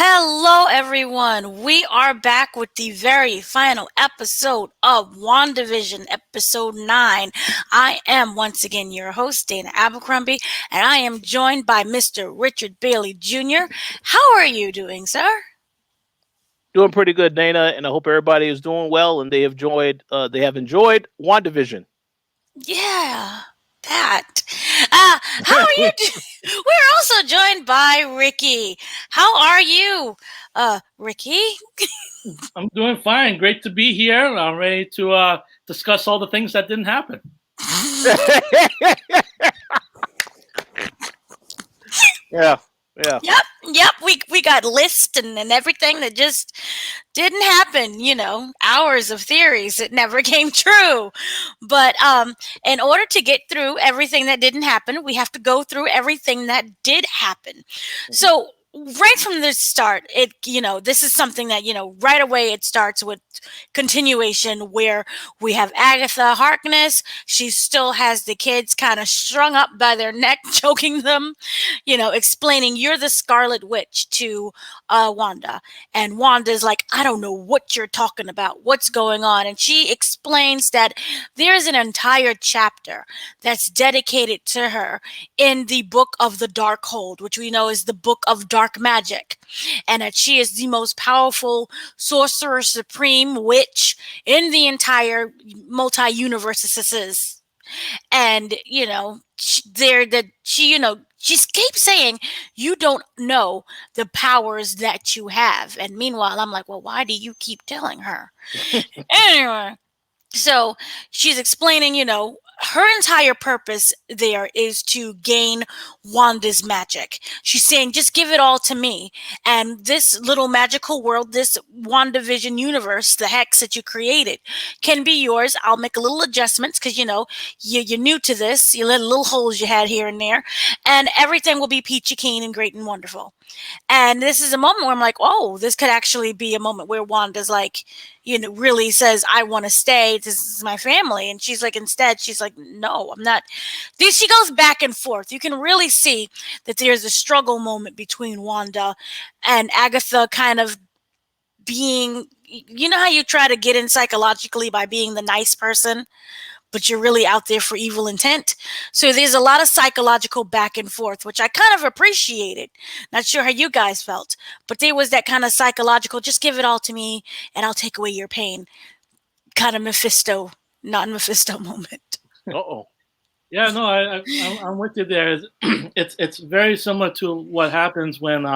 Hello, everyone. We are back with the very final episode of WandaVision, episode 9. I am once again your host, Dana Abercrombie, and I am joined by Mr. Richard Bailey Jr. How are you doing, sir? Doing pretty good, Dana, and I hope everybody is doing well and they have enjoyed WandaVision. Yeah, that. How are you? We're also joined by Ricky. How are you, Ricky? I'm doing fine. Great to be here. I'm ready to discuss all the things that didn't happen. Yeah, yeah. Yep. We got lists and everything that just didn't happen. Hours of theories that never came true. But in order to get through everything that didn't happen, we have to go through everything that did happen. So right from the start, this is something that right away it starts with continuation where we have Agatha Harkness. She still has the kids kind of strung up by their neck, choking them, explaining you're the Scarlet Witch to Wanda. And Wanda's like, I don't know what you're talking about. What's going on? And she explains that there's an entire chapter that's dedicated to her in the Book of the Darkhold, which we know is the Book of Dark Magic. And that she is the most powerful sorcerer supreme witch in the entire multi-universes. And she keeps saying you don't know the powers that you have. And meanwhile, I'm like, well, why do you keep telling her? Anyway, so she's explaining, her entire purpose there is to gain Wanda's magic. She's saying, just give it all to me. And this little magical world, this WandaVision universe, the hex that you created, can be yours. I'll make a little adjustments because, you're new to this. You let little holes you had here and there. And everything will be peachy keen and great and wonderful. And this is a moment where I'm like, oh, this could actually be a moment where Wanda's like, really says, I want to stay. This is my family. And she's like, instead, she's like, no, I'm not. She goes back and forth. You can really see that there's a struggle moment between Wanda and Agatha kind of being, how you try to get in psychologically by being the nice person, but you're really out there for evil intent. So there's a lot of psychological back and forth, which I kind of appreciated. Not sure how you guys felt, but there was that kind of psychological, just give it all to me and I'll take away your pain. Kind of Mephisto, not Mephisto moment. Uh-oh. Yeah, no, I'm with you there. It's very similar to what happens when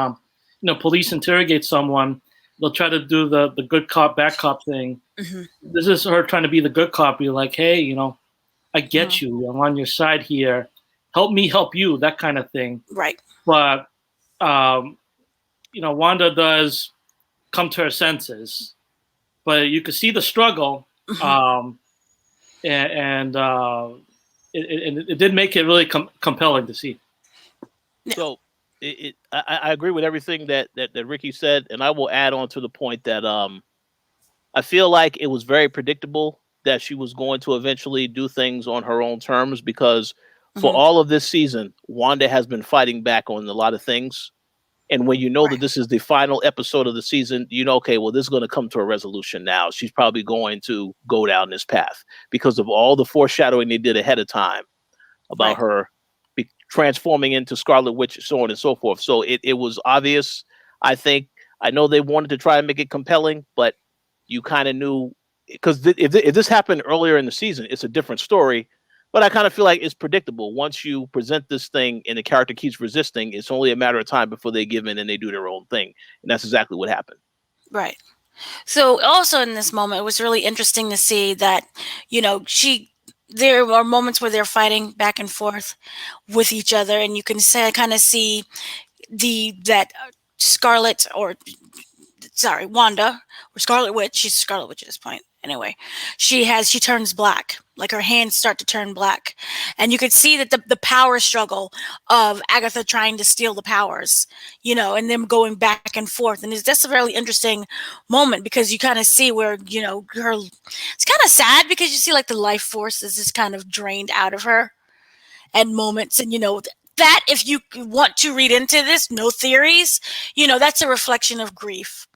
police interrogate someone. They'll try to do the good cop, bad cop thing. Mm-hmm. This is her trying to be the good cop. Be like, hey, I get you. I'm on your side here. Help me help you, that kind of thing. Right. But, Wanda does come to her senses. But you can see the struggle. Mm-hmm. It did make it really compelling to see. So I agree with everything that Ricky said, and I will add on to the point that I feel like it was very predictable that she was going to eventually do things on her own terms because for all of this season, Wanda has been fighting back on a lot of things. And when you know that this is the final episode of the season, okay, well, this is going to come to a resolution now. She's probably going to go down this path because of all the foreshadowing they did ahead of time about her transforming into Scarlet Witch, so on and so forth. So it was obvious. I know they wanted to try and make it compelling, but you kind of knew because if this happened earlier in the season, it's a different story. But I kind of feel like it's predictable. Once you present this thing and the character keeps resisting, it's only a matter of time before they give in and they do their own thing. And that's exactly what happened. Right. So also in this moment, it was really interesting to see that, there are moments where they're fighting back and forth with each other, and you can kind of see Wanda or Scarlet Witch. She's Scarlet Witch at this point. Anyway, she turns black, like her hands start to turn black. And you could see that the power struggle of Agatha trying to steal the powers, and them going back and forth. And that's a really interesting moment because you kind of see where, it's kind of sad because you see like the life force is just kind of drained out of her at moments. And, that, if you want to read into this, no theories, that's a reflection of grief.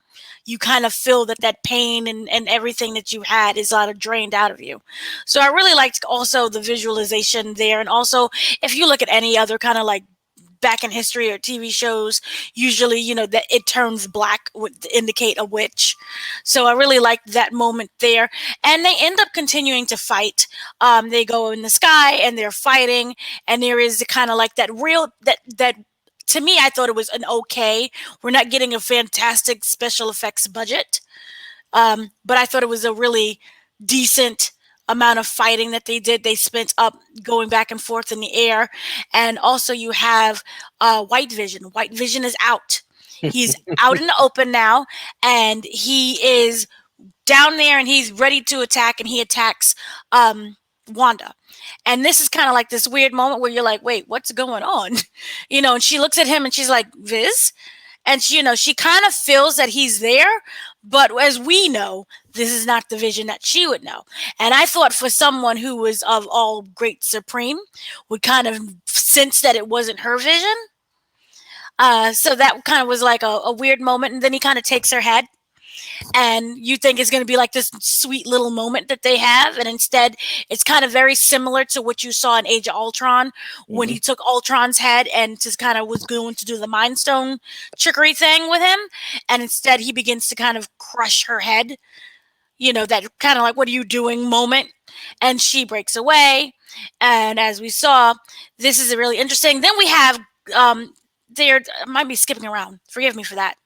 You kind of feel that pain and everything that you had is drained out of you. So I really liked also the visualization there. And also, if you look at any other kind of like back in history or TV shows, usually, that it turns black would indicate a witch. So I really liked that moment there. And they end up continuing to fight. They go in the sky and they're fighting. And there is kind of like that to me, I thought it was an okay. We're not getting a fantastic special effects budget. But I thought it was a really decent amount of fighting that they did. They spent up going back and forth in the air. And also you have White Vision. White Vision is out. He's out in the open now. And he is down there and he's ready to attack. And he attacks Wanda. And this is kind of like this weird moment where you're like, wait, what's going on? And she looks at him and she's like, Viz? And she kind of feels that he's there. But as we know, this is not the Vision that she would know. And I thought for someone who was of all great supreme would kind of sense that it wasn't her vision. So that kind of was like a weird moment. And then he kind of takes her head. And you think it's going to be like this sweet little moment that they have. And instead, it's kind of very similar to what you saw in Age of Ultron when he took Ultron's head and just kind of was going to do the Mind Stone trickery thing with him. And instead, he begins to kind of crush her head. That kind of like, what are you doing moment? And she breaks away. And as we saw, this is really interesting. Then we have... I might be skipping around. Forgive me for that.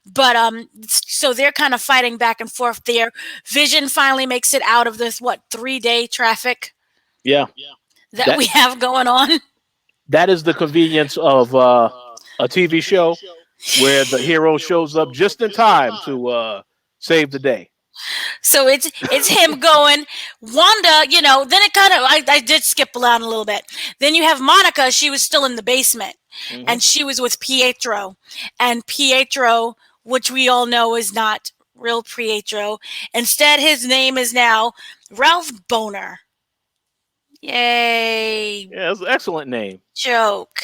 But so they're kind of fighting back and forth there. Vision finally makes it out of this 3-day traffic. Yeah. That we have going on. That is the convenience of a TV show where the hero shows up just in time to save the day. So it's him going. Wanda, then it kind of I did skip around a little bit. Then you have Monica. She was still in the basement. And she was with Pietro. And Pietro, which we all know is not real Pietro. Instead, his name is now Ralph Boner. Yay. Yeah, that's an excellent name. Joke.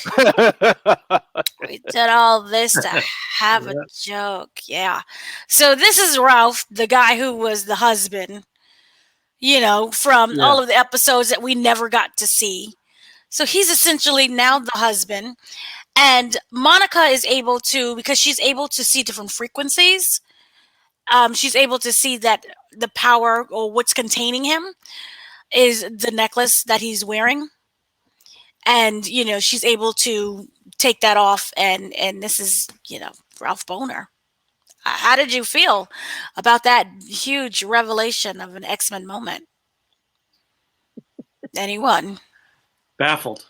We did all this to have a joke. Yeah. So this is Ralph, the guy who was the husband, from all of the episodes that we never got to see. So he's essentially now the husband. And Monica is able to, because she's able to see different frequencies, she's able to see that the power or what's containing him is the necklace that he's wearing. And, she's able to take that off. And this is, Ralph Boner. How did you feel about that huge revelation of an X-Men moment? Anyone? Baffled.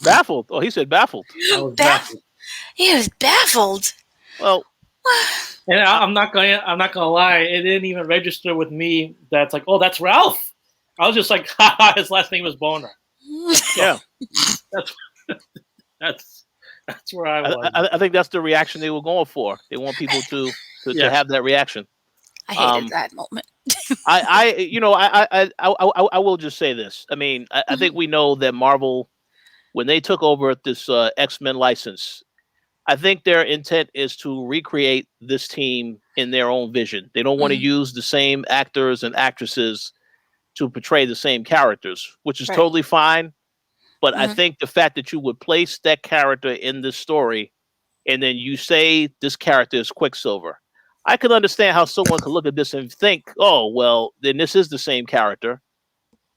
Baffled. Oh, he said baffled. I was baffled. He was baffled. Well, and I'm not gonna lie. It didn't even register with me. That's like, oh, that's Ralph. I was just like, his last name was Boner. Yeah. That's where I was. I think that's the reaction they were going for. They want people to have that reaction. I hated that moment. I will just say this. I mean, I think we know that Marvel, when they took over this X-Men license, I think their intent is to recreate this team in their own vision. They don't want to use the same actors and actresses to portray the same characters, which is totally fine. But I think the fact that you would place that character in this story and then you say this character is Quicksilver, I can understand how someone could look at this and think, oh, well, then this is the same character.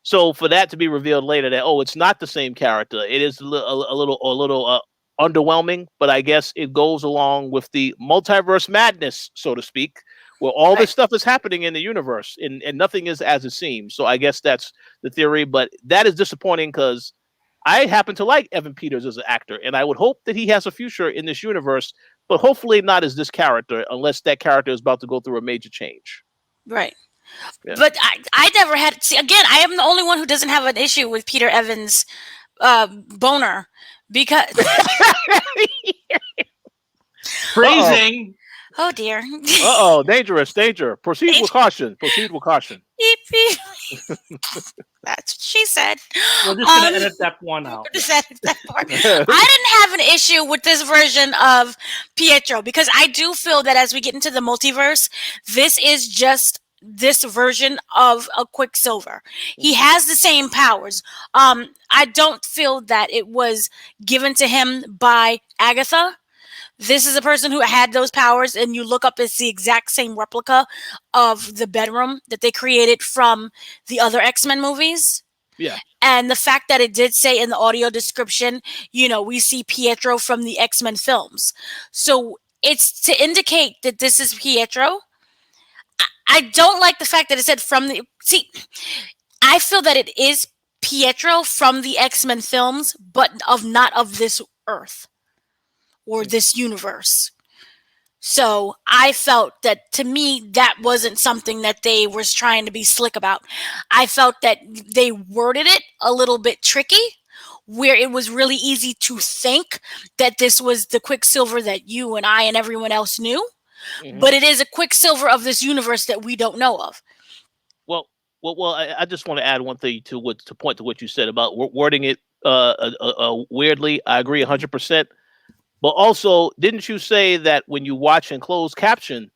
So for that to be revealed later that, oh, it's not the same character, it is a little underwhelming, but I guess it goes along with the multiverse madness, so to speak, where all this stuff is happening in the universe and nothing is as it seems. So I guess that's the theory, but that is disappointing because I happen to like Evan Peters as an actor, and I would hope that he has a future in this universe, but hopefully not as this character, unless that character is about to go through a major change. Right. Yeah. But I never had, see, again, I am the only one who doesn't have an issue with Peter Evans' boner, because... Phrasing! Oh, dear. Uh-oh, danger. Proceed with caution. That's what she said. We're just gonna edit that one out. Just edit that part. I didn't have an issue with this version of Pietro because I do feel that as we get into the multiverse, this is just this version of a Quicksilver. He has the same powers. I don't feel that it was given to him by Agatha. This is a person who had those powers, and you look up, it's the exact same replica of the bedroom that they created from the other X-Men movies. Yeah. And the fact that it did say in the audio description, we see Pietro from the X-Men films. So it's to indicate that this is Pietro. I don't like the fact that it said from the... See, I feel that it is Pietro from the X-Men films, but not of this Earth or this universe. So I felt that, to me, that wasn't something that they was trying to be slick about. I felt that they worded it a little bit tricky, where it was really easy to think that this was the Quicksilver that you and I and everyone else knew. Mm-hmm. But it is a Quicksilver of this universe that we don't know of. Well, I just want to add one thing to point to what you said about wording it weirdly. I agree 100%. But also, didn't you say that when you watch in closed caption,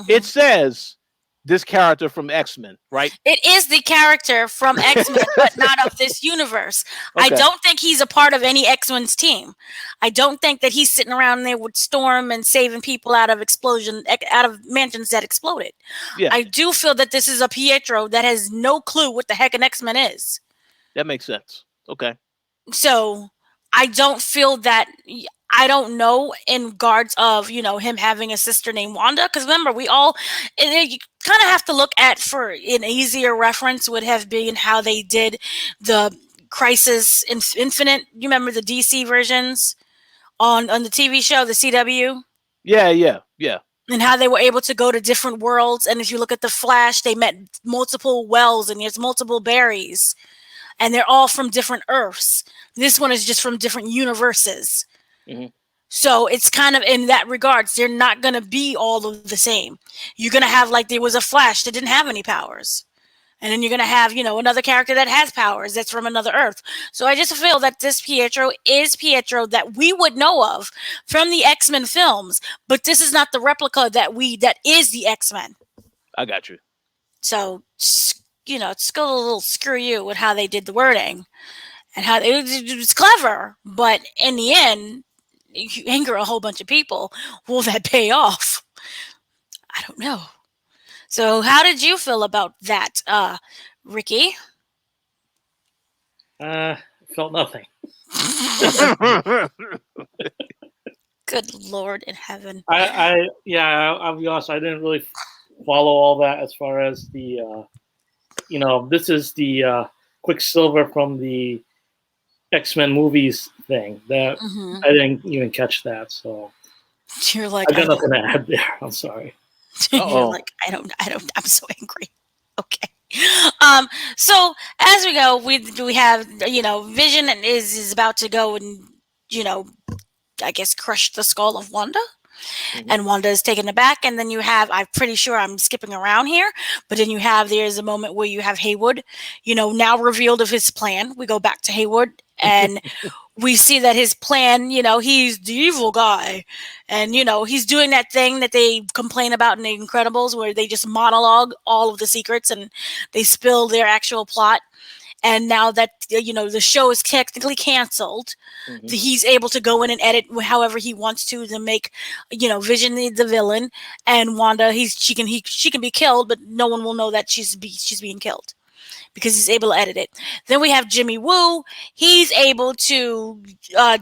it says this character from X-Men, right? It is the character from X-Men, but not of this universe. Okay. I don't think he's a part of any X-Men's team. I don't think that he's sitting around there with Storm and saving people out of mansions that exploded. Yeah. I do feel that this is a Pietro that has no clue what the heck an X-Men is. That makes sense. Okay. So I don't feel that... I don't know in regards of, him having a sister named Wanda. Because remember, you kind of have to look at, for an easier reference, would have been how they did the Crisis Infinite. You remember the DC versions on the TV show, the CW? Yeah. And how they were able to go to different worlds. And if you look at the Flash, they met multiple Wells and there's multiple Barrys. And they're all from different Earths. This one is just from different universes. Mm-hmm. So it's kind of in that regards, they're not going to be all of the same. You're going to have, like, there was a Flash that didn't have any powers. And then you're going to have, another character that has powers that's from another Earth. So I just feel that this Pietro is Pietro that we would know of from the X-Men films. But this is not the replica that is the X-Men. I got you. So, it's still a little screw you with how they did the wording. And how it was clever. But in the end... you anger a whole bunch of people. Will that pay off? I don't know. So how did you feel about that, Ricky? Felt nothing. Good Lord in heaven. I'll be honest, I didn't really follow all that as far as the, this is the Quicksilver from the X-Men movies thing that I didn't even catch that, so you're like, I got nothing to add there. I'm sorry. You're like, I don't. I'm so angry. Okay. So as we go, we have Vision is about to go and I guess crush the skull of Wanda. Mm-hmm. And Wanda is taken aback, and then you have, I'm pretty sure I'm skipping around here, but then there's a moment where you have Haywood, now revealed of his plan. We go back to Haywood, and we see that his plan, he's the evil guy, and, he's doing that thing that they complain about in The Incredibles, where they just monologue all of the secrets, and they spill their actual plot. And now that, the show is technically canceled, he's able to go in and edit however he wants to make, Vision the villain, and Wanda, she can be killed, but no one will know that she's being killed because he's able to edit it. Then we have Jimmy Woo. He's able to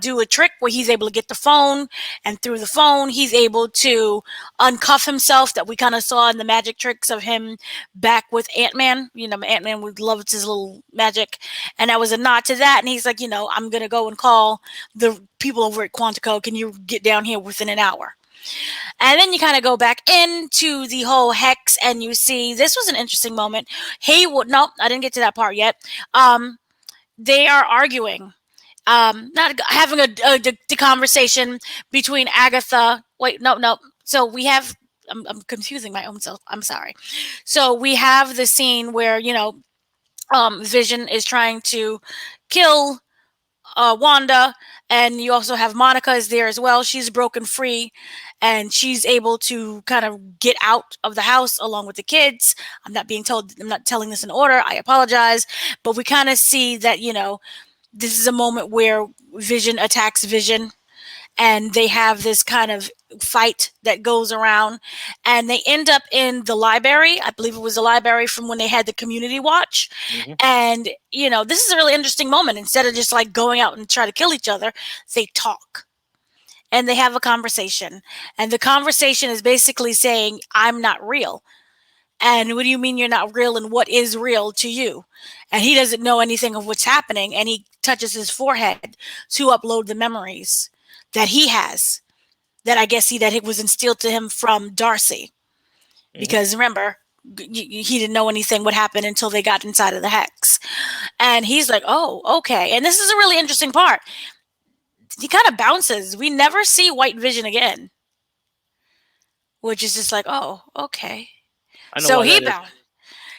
do a trick where he's able to get the phone, and through the phone, he's able to uncuff himself that we kind of saw in the magic tricks of him back with Ant-Man. Ant-Man loves his little magic, and that was a nod to that. And he's like, I'm going to go and call the people over at Quantico. Can you get down here within an hour? And then you kind of go back into the whole hex, and you see this was an interesting moment. Haywood, no, I didn't get to that part yet. They are arguing, not having a conversation between Agatha. Wait, no. So we have. I'm confusing my own self. I'm sorry. So we have the scene where Vision is trying to kill Wanda, and you also have Monica is there as well. She's broken free, and she's able to kind of get out of the house along with the kids. I'm not telling this in order. I apologize, but we kind of see that this is a moment where Vision attacks Vision, and they have this kind of fight that goes around, and they end up in the library. I believe it was the library from when they had the community watch. And this is a really interesting moment. Instead of just like going out and try to kill each other, they talk and they have a conversation, and the conversation is basically saying, I'm not real. And what do you mean you're not real, and what is real to you? And he doesn't know anything of what's happening, and he touches his forehead to upload the memories that he has, that I guess that it was instilled to him from Darcy. Because remember, he didn't know anything would happen until they got inside of the hex. And he's like, oh, okay. And this is a really interesting part. He kind of bounces. We never see White Vision again, which is just like, oh, okay. So he bounced.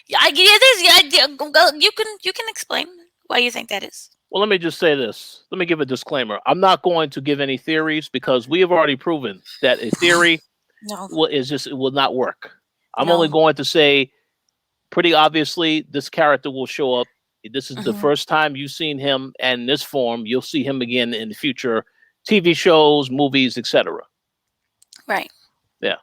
Yeah, you can explain why you think that is. Well, let me just say this. Let me give a disclaimer. I'm not going to give any theories because we have already proven that a theory it will not work. I'm only going to say pretty obviously this character will show up. This is the first time you've seen him in this form. You'll see him again in the future TV shows, movies, etc. Right. Yeah.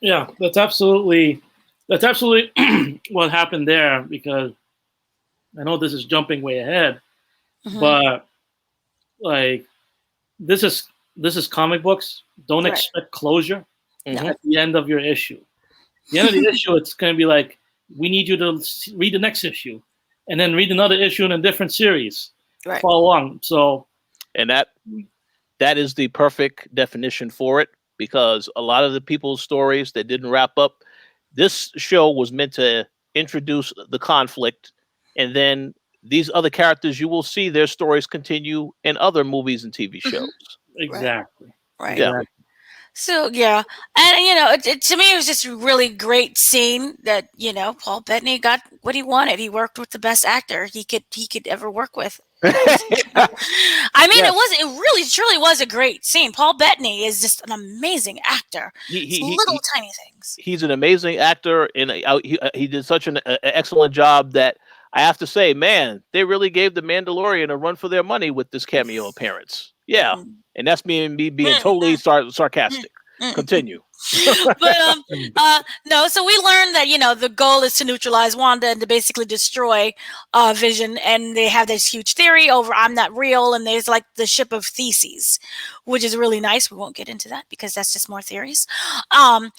Yeah, that's absolutely what happened there, because I know this is jumping way ahead. But like this is comic books. Don't expect closure at the end of your issue. At the end of the issue, it's going to be like, we need you to read the next issue, and then read another issue in a different series. Follow along. So, and that is the perfect definition for it, because a lot of the people's stories that didn't wrap up, this show was meant to introduce the conflict, and then these other characters, you will see their stories continue in other movies and TV shows. Exactly. Right. Yeah. So yeah, and to me it was just a really great scene that Paul Bettany got what he wanted. He worked with the best actor he could ever work with. I mean, it really truly was a great scene. Paul Bettany is just an amazing actor. Tiny things. He's an amazing actor, and he did such an excellent job that I have to say, man, they really gave the Mandalorian a run for their money with this cameo appearance. Yeah, and that's me being totally sarcastic. Continue. But no, so we learned that the goal is to neutralize Wanda and to basically destroy Vision, and they have this huge theory over I'm not real, and there's like the ship of Theses, which is really nice. We won't get into that because that's just more theories. And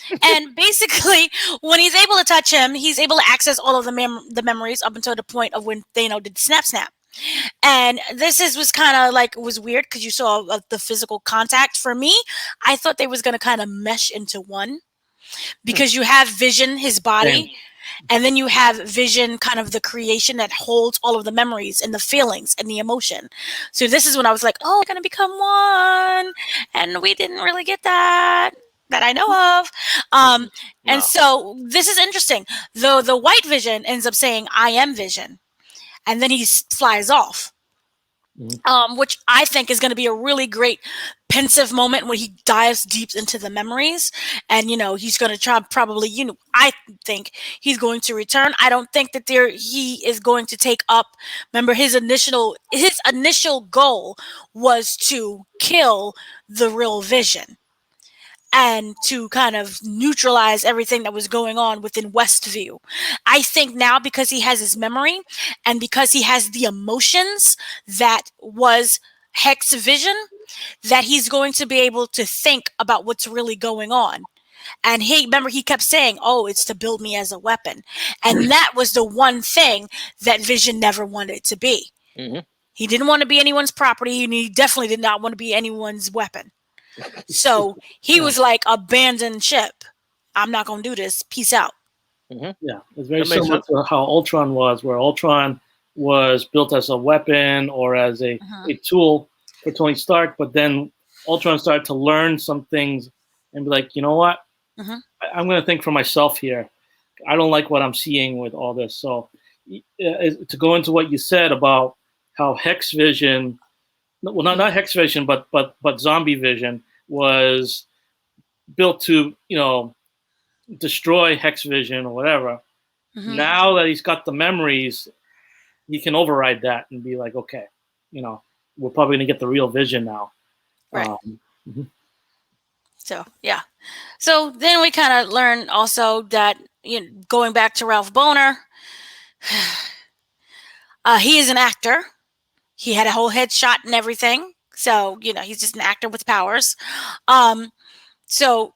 basically, when he's able to touch him, he's able to access all of the memories up until the point of when Thanos did snap. And this was kind of like, it was weird because you saw the physical contact. For me, I thought they was going to kind of mesh into one, because you have Vision, his body, and then you have Vision, kind of the creation that holds all of the memories and the feelings and the emotion. So this is when I was like, oh, they're going to become one. And we didn't really get that I know of. And so this is interesting. Though the White Vision ends up saying, I am Vision. And then he flies off, which I think is going to be a really great pensive moment when he dives deep into the memories. And, he's going to try probably, I think he's going to return. I don't think that he is going to take up. Remember, his initial goal was to kill the real Vision and to kind of neutralize everything that was going on within Westview. I think now, because he has his memory and because he has the emotions that was Hex Vision, that he's going to be able to think about what's really going on. And he kept saying, oh, it's to build me as a weapon. And that was the one thing that Vision never wanted to be. He didn't want to be anyone's property, and he definitely did not want to be anyone's weapon. So he was like, abandoned ship. I'm not going to do this. Peace out. Yeah, it's very similar to how Ultron was, where Ultron was built as a weapon or as a tool for Tony Stark, but then Ultron started to learn some things and be like, you know what? I'm going to think for myself here. I don't like what I'm seeing with all this. So to go into what you said about how Hex Vision, well, not Hex Vision, but Zombie Vision was built to, destroy Hex Vision or whatever. Now that he's got the memories, he can override that and be like, okay, we're probably gonna get the real Vision now. Right. So yeah. So then we kind of learn also that, going back to Ralph Bohner, he is an actor. He had a whole headshot and everything. So, he's just an actor with powers. So,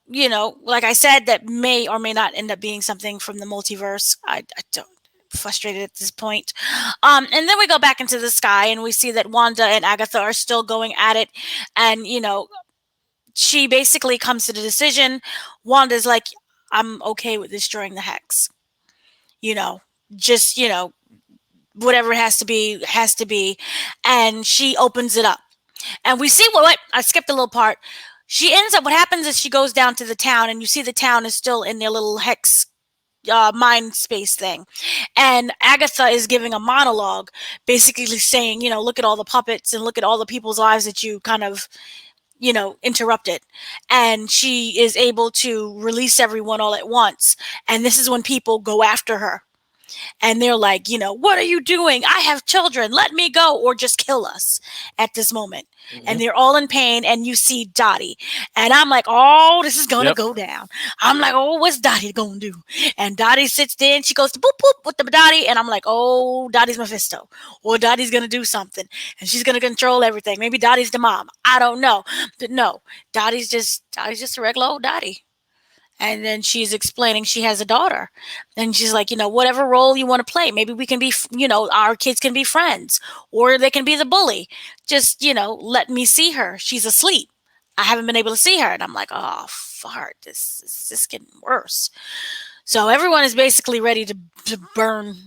like I said, that may or may not end up being something from the multiverse. I don't, frustrated at this point. And then we go back into the sky and we see that Wanda and Agatha are still going at it. And, she basically comes to the decision. Wanda's like, I'm okay with destroying the Hex. Just, whatever it has to be, has to be. And she opens it up. And we see what I skipped a little part. She ends up, what happens is she goes down to the town and you see the town is still in their little Hex mind space thing. And Agatha is giving a monologue, basically saying, look at all the puppets and look at all the people's lives that you kind of, interrupted. And she is able to release everyone all at once. And this is when people go after her. And they're like, what are you doing? I have children. Let me go, or just kill us at this moment. And they're all in pain. And you see Dottie. And I'm like, oh, this is going to go down. I'm like, oh, what's Dottie going to do? And Dottie sits there and she goes to boop, boop with the Dottie. And I'm like, oh, Dottie's Mephisto. Or Dottie's going to do something. And she's going to control everything. Maybe Dottie's the mom. I don't know. But no, Dottie's just a regular old Dottie. And then she's explaining she has a daughter. And she's like, whatever role you want to play. Maybe we can be, our kids can be friends. Or they can be the bully. Just, let me see her. She's asleep. I haven't been able to see her. And I'm like, oh, fart. This is just getting worse. So everyone is basically ready to burn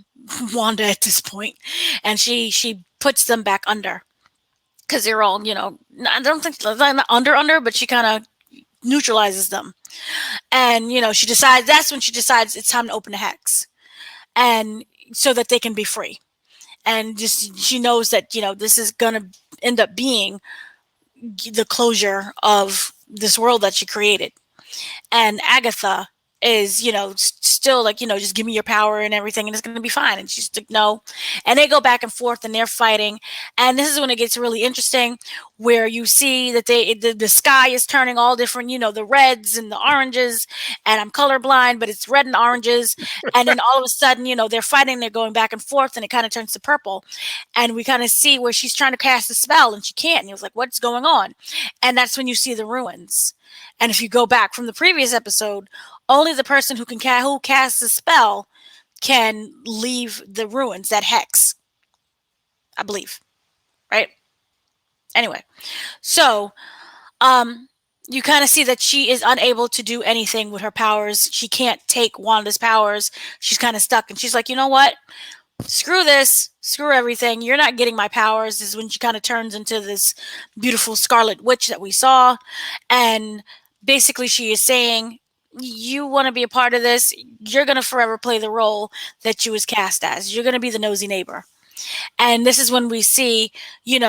Wanda at this point. And she puts them back under. Because they're all, I don't think not under, but she kind of neutralizes them. And that's when she decides it's time to open the Hex, and so that they can be free. And just she knows that this is gonna end up being the closure of this world that she created. And Agatha is still like, just give me your power and everything and it's going to be fine. And she's like, no. And they go back and forth and they're fighting. And this is when it gets really interesting, where you see that the sky is turning all different, the reds and the oranges. And I'm colorblind, but it's red and oranges. And then all of a sudden, they're fighting, they're going back and forth, and it kind of turns to purple. And we kind of see where she's trying to cast a spell and she can't. And he was like, what's going on? And that's when you see the ruins. And if you go back from the previous episode, only the person who casts a spell can leave the ruins, that Hex, I believe, right? Anyway, so you kind of see that she is unable to do anything with her powers. She can't take Wanda's powers. She's kind of stuck, and she's like, you know what? Screw this. Screw everything. You're not getting my powers. This is when she kind of turns into this beautiful Scarlet Witch that we saw. And basically she is saying, you want to be a part of this, you're going to forever play the role that you was cast as. You're going to be the nosy neighbor. And this is when we see,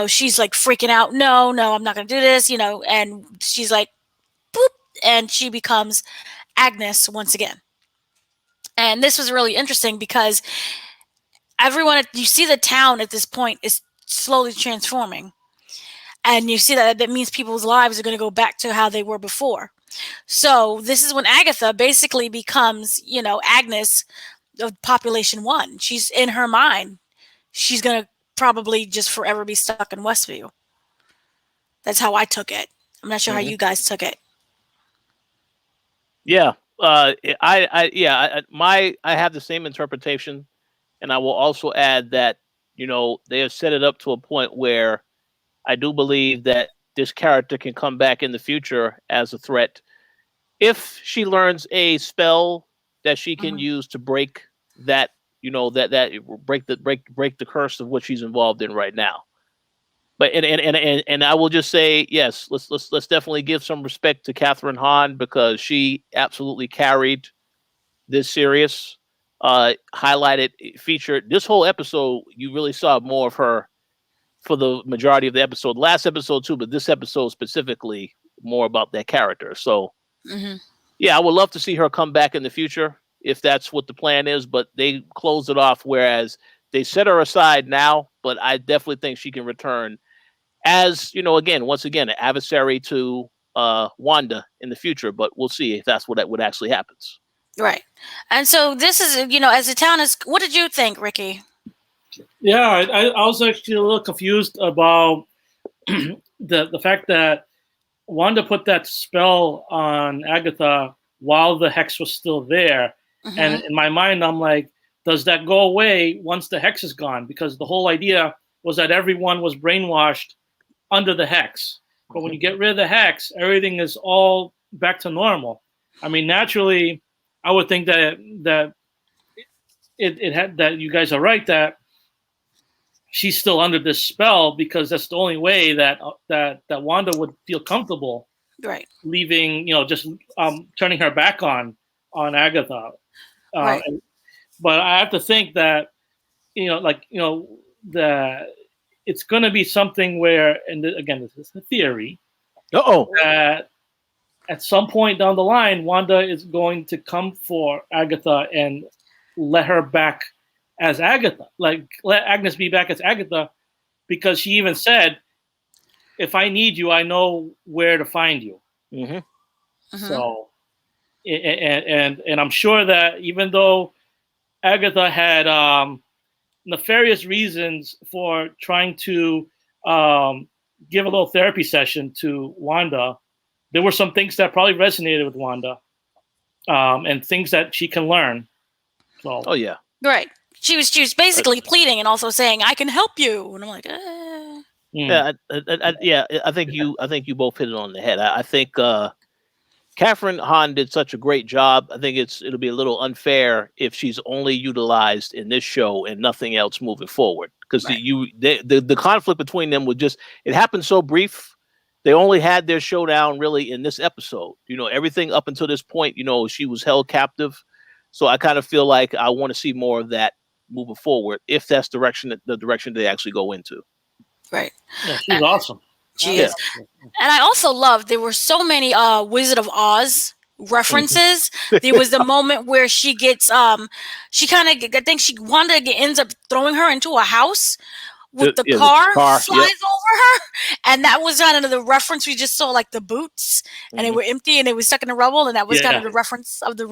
she's like freaking out. No, I'm not going to do this, and she's like, boop, and she becomes Agnes once again. And this was really interesting because you see the town at this point is slowly transforming. And you see that means people's lives are going to go back to how they were before. So this is when Agatha basically becomes, Agnes of Population 1. She's in her mind. She's going to probably just forever be stuck in Westview. That's how I took it. I'm not sure how you guys took it. Yeah. I have the same interpretation. And I will also add that, they have set it up to a point where I do believe that this character can come back in the future as a threat if she learns a spell that she can use to break that, break the curse of what she's involved in right now. But and I will just say, yes, let's definitely give some respect to Catherine Hahn, because she absolutely carried this series. highlighted, featured this whole episode. You really saw more of her for the majority of the episode. Last episode too, but this episode specifically more about that character. So yeah, I would love to see her come back in the future if that's what the plan is. But they closed it off, whereas they set her aside now. But I definitely think she can return as, you know, once again, an adversary to Wanda in the future. But we'll see if that's what actually happens. Right. And so this is, you know, as the town is, what did you think, Ricky? Yeah, I was actually a little confused about the fact that Wanda put that spell on Agatha while the hex was still there. And in my mind, I'm like, does that go away once the hex is gone? Because the whole idea was that everyone was brainwashed under the hex. But when you get rid of the hex, everything is all back to normal. I mean, naturally, I would think that it had, that you guys are right, that she's still under this spell, because that's the only way that Wanda would feel comfortable, right, leaving, you know, just turning her back on Agatha. Right. But I have to think that, you know, like, you know, that it's going to be something where, and again, this is a theory, that at some point down the line, Wanda is going to come for Agatha and let her back as Agatha, like let Agnes be back as Agatha, because she even said, if I need you, I know where to find you. So, and I'm sure that even though Agatha had nefarious reasons for trying to give a little therapy session to Wanda, there were some things that probably resonated with Wanda, and things that she can learn. So, right. She was basically pleading and also saying, "I can help you," and I'm like, Yeah, I think you both hit it on the head. I think Catherine Hahn did such a great job. I think it'll be a little unfair if she's only utilized in this show and nothing else moving forward, because the conflict between them would just, it happened so brief. They only had their showdown really in this episode. You know, everything up until this point, you know, she was held captive. So I kind of feel like I want to see more of that moving forward, if that's the direction they actually go into. Right. Yeah, she's awesome. She is. And I also loved, there were so many Wizard of Oz references. There was the moment where she gets she kind of, I think Wanda ends up throwing her into a house with the car flies over her, and that was kind of the reference. We just saw like the boots, and they were empty, and they were stuck in the rubble, and that was kind of the reference of the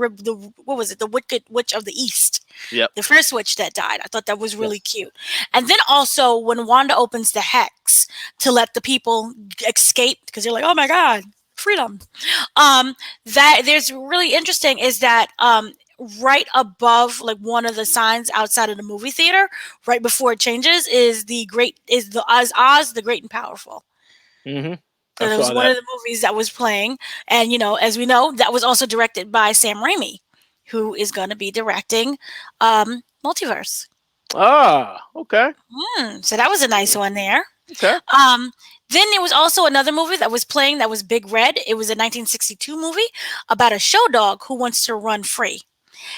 what was it, the Wicked Witch of the East, the first witch that died. I thought that was really cute. And then also when Wanda opens the hex to let the people escape, because they're like, oh my god, freedom. That there's really interesting is that right above, like one of the signs outside of the movie theater, right before it changes, is the Oz the Great and Powerful. So that was one of the movies that was playing, and you know, as we know, that was also directed by Sam Raimi, who is going to be directing Multiverse. Okay. So that was a nice one there. Okay. Then there was also another movie that was playing that was Big Red. It was a 1962 movie about a show dog who wants to run free,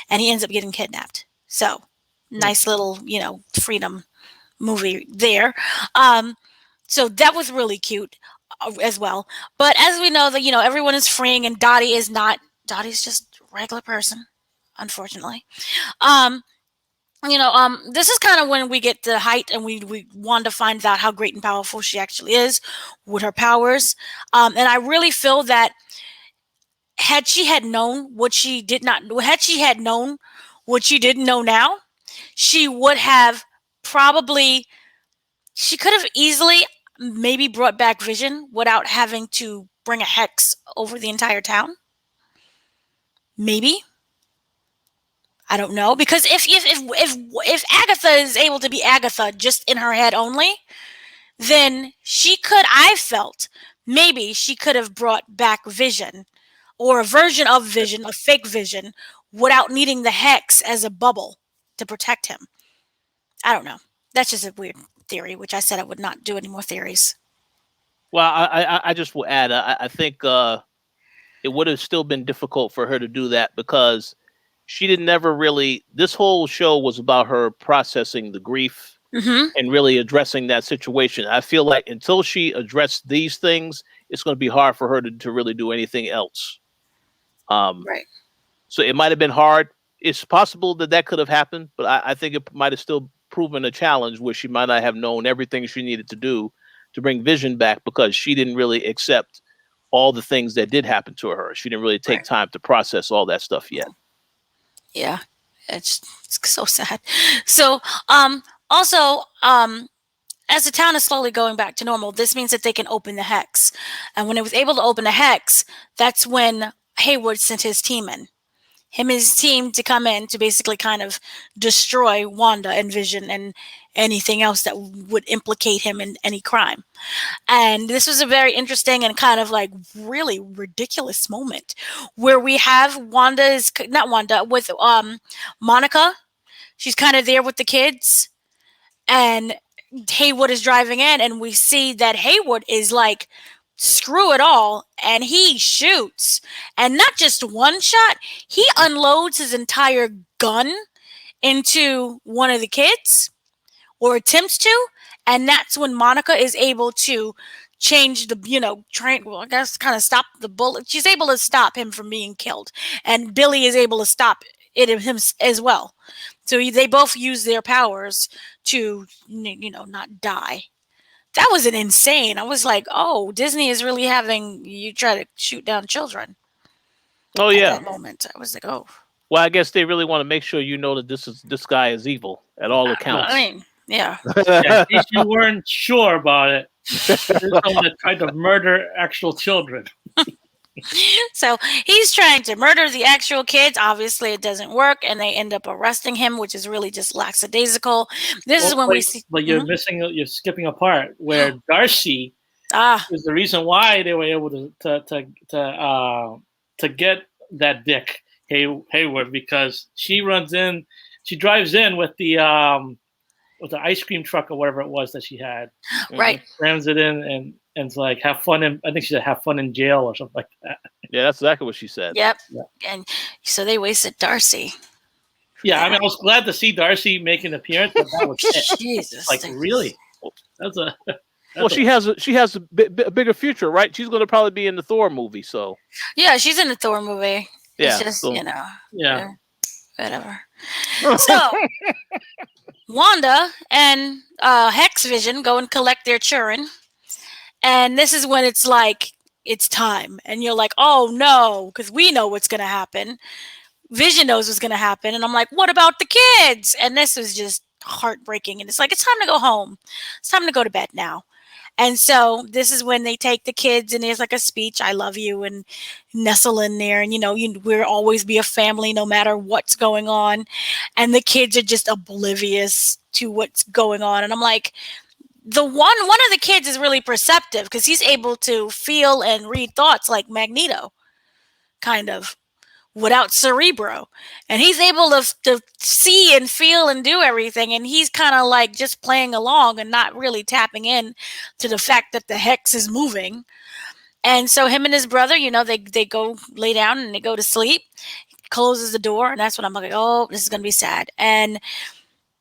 and he ends up getting kidnapped. So nice little, you know, freedom movie there. So that was really cute as well. But as we know, that, you know, everyone is freeing, and Dottie is not. Dottie's just a regular person, unfortunately. You know, this is kind of when we get the height, and we want to find out how great and powerful she actually is with her powers. And I really feel that had she had known what she didn't know now, she would have she could have easily maybe brought back Vision without having to bring a hex over the entire town. Maybe. I don't know, because if Agatha is able to be Agatha just in her head only, then I felt maybe she could have brought back Vision, or a version of Vision, a fake Vision, without needing the hex as a bubble to protect him. I don't know. That's just a weird theory, which I said I would not do any more theories. Well, I just will add, I think it would have still been difficult for her to do that, because she didn't never really. This whole show was about her processing the grief and really addressing that situation. I feel like until she addressed these things, it's going to be hard for her to really do anything else. Right. So it might have been hard. It's possible that could have happened, but I think it might have still proven a challenge where she might not have known everything she needed to do to bring Vision back because she didn't really accept all the things that did happen to her. She didn't really take time to process all that stuff yet. Yeah, it's so sad. So, also, as the town is slowly going back to normal, this means that they can open the hex. And when it was able to open the hex, that's when Hayward sent his team in. Him and his team to come in to basically kind of destroy Wanda and Vision and anything else that would implicate him in any crime. And this was a very interesting and kind of like really ridiculous moment where we have with Monica. She's kind of there with the kids, and Haywood is driving in, and we see that Haywood is like, screw it all, and he shoots, and not just one shot, he unloads his entire gun into one of the kids, or attempts to, and that's when Monica is able to change the, I guess kind of stop the bullet. She's able to stop him from being killed, and Billy is able to stop it him as well. So they both use their powers to, not die. That was an insane. I was like, oh, Disney is really having you try to shoot down children. Oh yeah. At that moment, I was like, oh. Well, I guess they really want to make sure you know that this guy is evil at all accounts. I mean, yeah. In case you weren't sure about it, this is someone that tried to murder actual children. So he's trying to murder the actual kids. Obviously, it doesn't work, and they end up arresting him, which is really just lackadaisical. This is when we see. But you're you're skipping a part where Darcy is the reason why they were able to get that Dick Hayward, because she drives in with the ice cream truck or whatever it was that she had. Right. Slams it in and it's like, have fun I think she said have fun in jail or something like that. Yeah, that's exactly what she said. Yep. Yeah. And so they wasted Darcy. Yeah, I mean, I was glad to see Darcy make an appearance, but that was it. Jesus. Like, really? She has a bigger future, right? She's going to probably be in the Thor movie, so. Yeah, she's in the Thor movie. Yeah. It's just, Yeah. Whatever. So, Wanda and Hex Vision go and collect their children. And this is when it's like, it's time. And you're like, oh no, because we know what's going to happen. Vision knows what's going to happen. And I'm like, what about the kids? And this was just heartbreaking. And it's like, it's time to go home. It's time to go to bed now. And so this is when they take the kids and there's like a speech, I love you, and nestle in there. And, we'll always be a family no matter what's going on. And the kids are just oblivious to what's going on. And I'm like, one of the kids is really perceptive because he's able to feel and read thoughts like Magneto, kind of, without Cerebro. And he's able to see and feel and do everything. And he's kind of like just playing along and not really tapping in to the fact that the hex is moving. And so him and his brother, they go lay down and they go to sleep. He closes the door. And that's when I'm like, oh, this is going to be sad. And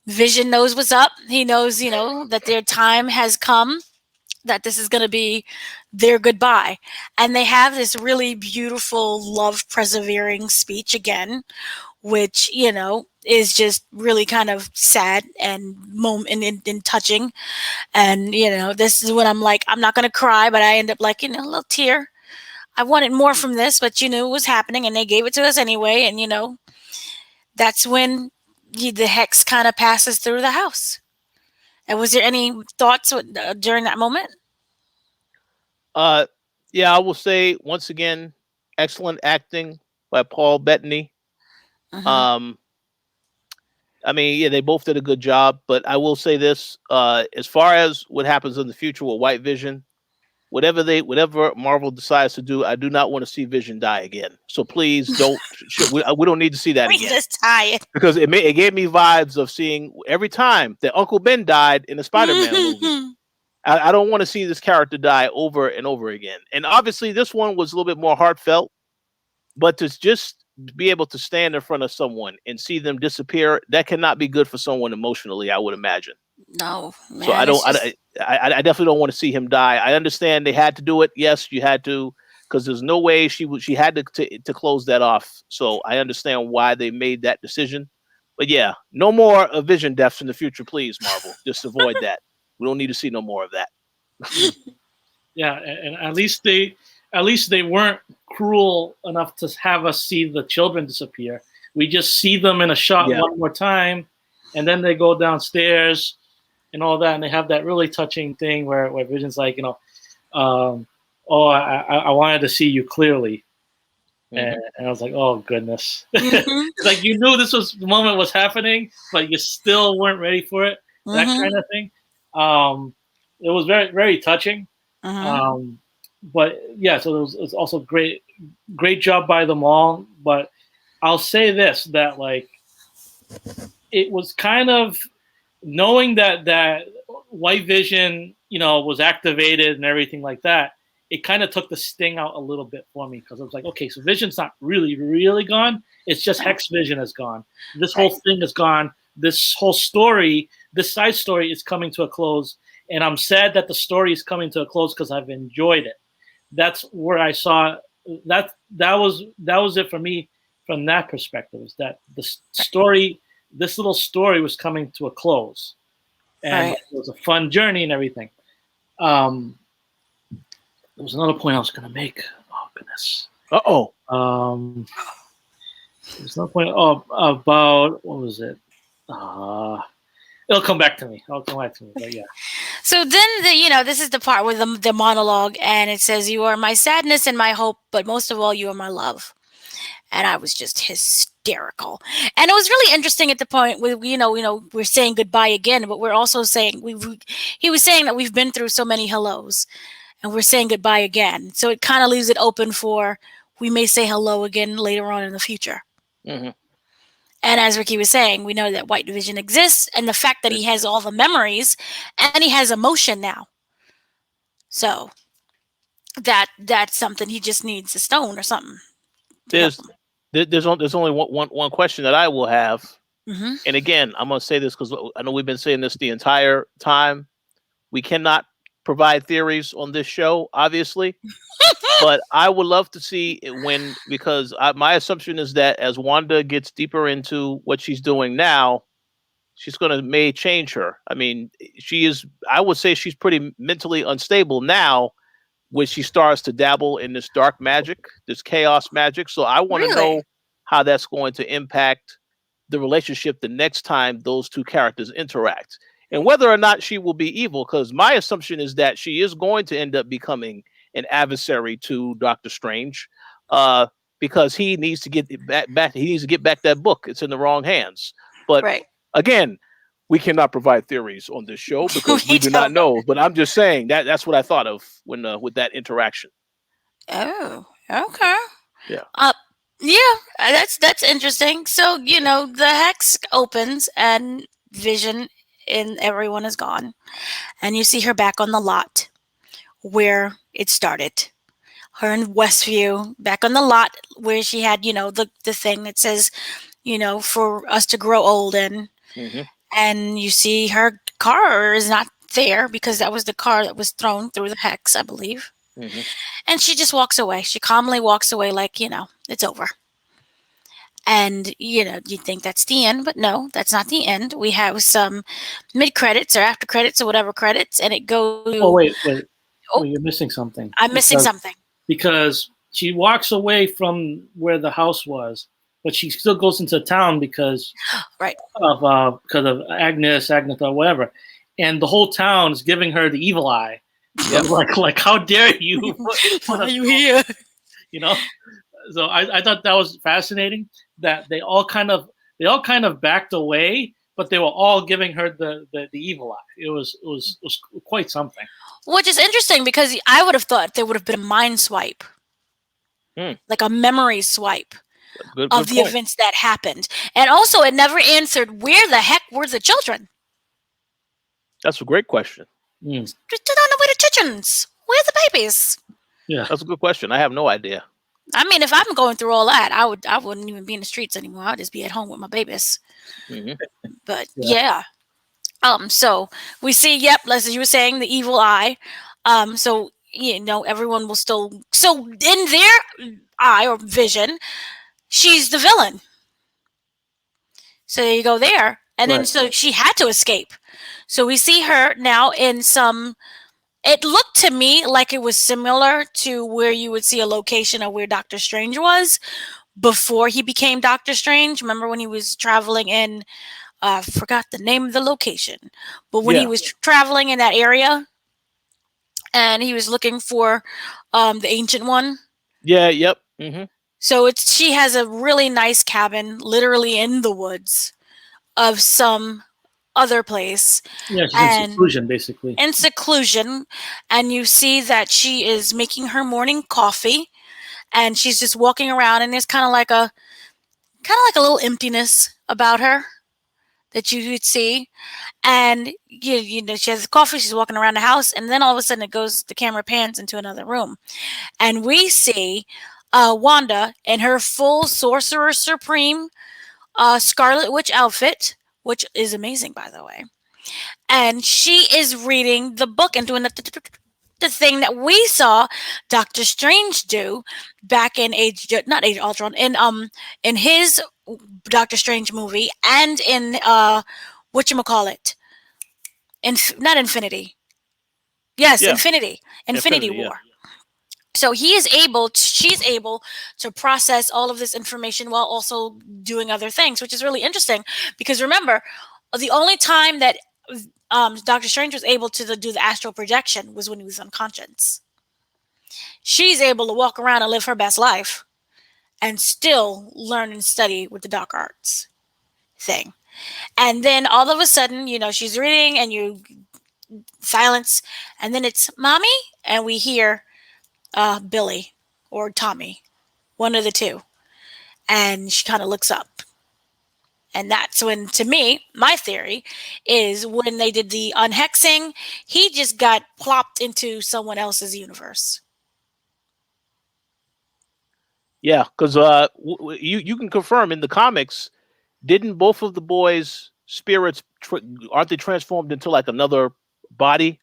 Vision knows what's up. He knows, that their time has come, that this is going to be their goodbye. And they have this really beautiful love persevering speech again, which, is just really kind of sad and and touching. And, this is when I'm like, I'm not going to cry, but I end up like, a little tear. I wanted more from this, but it was happening and they gave it to us anyway. And, that's when the hex kind of passes through the house. And was there any thoughts during that moment? Yeah, I will say once again, excellent acting by Paul Bettany. Uh-huh. I mean, yeah, they both did a good job, but I will say this: as far as what happens in the future with White Vision, whatever Marvel decides to do, I do not want to see Vision die again. So please don't. we don't need to see that again. We just tired because it gave me vibes of seeing every time that Uncle Ben died in the Spider-Man movie. I don't want to see this character die over and over again. And obviously, this one was a little bit more heartfelt, but to just to be able to stand in front of someone and see them disappear, that cannot be good for someone emotionally, I would imagine. No, man. So I definitely don't want to see him die. I understand they had to do it. Yes, you had to, because there's no way she had to close that off. So I understand why they made that decision. But yeah, no more Vision deaths in the future, please, Marvel. Just avoid that. We don't need to see no more of that. Yeah, and at least they weren't cruel enough to have us see the children disappear. We just see them in a shot one more time, and then they go downstairs and all that, and they have that really touching thing where Vision's like, I wanted to see you clearly. And I was like, oh goodness. Like, you knew the moment was happening, but you still weren't ready for it. That kind of thing. It was very, very touching. But yeah, so it was also great job by them all. But I'll say this, that like, it was kind of knowing that White Vision, was activated and everything like that. It kind of took the sting out a little bit for me, because I was like, okay, so Vision's not really, really gone. It's just Hex Vision is gone. This whole thing is gone. This whole story, this side story is coming to a close. And I'm sad that the story is coming to a close because I've enjoyed it. That's where I saw that was it for me from that perspective, is that the story, this little story was coming to a close. And it was a fun journey and everything. There was another point I was going to make. Oh, goodness. There's another point about, what was it? It'll come back to me. But yeah. So then, this is the part with the monologue, and it says, "You are my sadness and my hope, but most of all, you are my love." And I was just hysterical. And it was really interesting at the point where, we're saying goodbye again, but we're also saying, he was saying that we've been through so many hellos, and we're saying goodbye again. So it kind of leaves it open for, we may say hello again later on in the future. And as Ricky was saying, we know that White Vision exists, and the fact that he has all the memories, and he has emotion now. So that's something. He just needs a stone or something. There's only one question that I will have. And again, I'm going to say this because I know we've been saying this the entire time. We cannot provide theories on this show, obviously. But I would love to see it because my assumption is that as Wanda gets deeper into what she's doing now, she's may change her. I mean, I would say she's pretty mentally unstable now, when she starts to dabble in this dark magic, this chaos magic. So I want to know how that's going to impact the relationship the next time those two characters interact, and whether or not she will be evil. Because my assumption is that she is going to end up becoming an adversary to Doctor Strange, because he needs to get back. He needs to get back that book. It's in the wrong hands. But again, we cannot provide theories on this show because we do not know. But I'm just saying that's what I thought of when with that interaction. Oh, okay. Yeah. That's interesting. So the hex opens and Vision and everyone is gone, and you see her back on the lot where it started. Her in Westview, back on the lot where she had the thing that says for us to grow old in. And you see her car is not there because that was the car that was thrown through the hex, I believe. And she just walks away. She calmly walks away like, it's over. And, you think that's the end, but no, that's not the end. We have some mid-credits or after credits or whatever credits, and it goes... Oh, wait. Oh, you're missing something. I'm missing something. Because she walks away from where the house was, but she still goes into town because of Agatha, whatever, and the whole town is giving her the evil eye. Like how dare you? Why are you here? So I thought that was fascinating that they all kind of backed away, but they were all giving her the evil eye. It was quite something. Which is interesting because I would have thought there would have been a mind swipe, like a memory swipe. Good of the point. Events that happened. And also it never answered where the heck were the children? That's a great question. Just don't know where the children's. Where are the babies? Yeah. That's a good question. I have no idea. I mean, if I'm going through all that, I wouldn't even be in the streets anymore. I'd just be at home with my babies. Hmm. But Yeah. yeah. So we see, yep, as you were saying, the evil eye. So everyone will still. So in their eye or vision, she's the villain. So there you go there, and then Right. so she had to escape. So we see her now in some. It looked to me like it was similar to where you would see a location of where Doctor Strange was before he became Doctor Strange. Remember when he was traveling in? I forgot the name of the location, but when he Yeah. was traveling in that area and he was looking for the ancient one. Yeah. Yep. Hmm. So she has a really nice cabin, literally in the woods of some other place, Yeah, she's in and seclusion, basically. in seclusion, and you see that she is making her morning coffee, and she's just walking around, and there's kind of like a little emptiness about her that you could see. And she has coffee, she's walking around the house, and then all of a sudden the camera pans into another room, and we see Wanda in her full Sorcerer Supreme Scarlet Witch outfit, which is amazing, by the way. And she is reading the book and doing the thing that we saw Doctor Strange do back in not Age of Ultron, in his Doctor Strange movie, and in whatchamacallit, not Infinity. Yes, Yeah. Infinity Infinity. Yeah. War. So she's able to process all of this information while also doing other things, which is really interesting because remember, the only time that Doctor Strange was able to do the astral projection was when he was unconscious. She's able to walk around and live her best life and still learn and study with the dark arts thing. And then all of a sudden, she's reading and you silence, and then it's mommy, and we hear Billy or Tommy, one of the two. And she kind of looks up. And that's when, to me, my theory is when they did the unhexing, he just got plopped into someone else's universe. Yeah. Because you can confirm in the comics, didn't both of the boys' spirits aren't they transformed into like another body,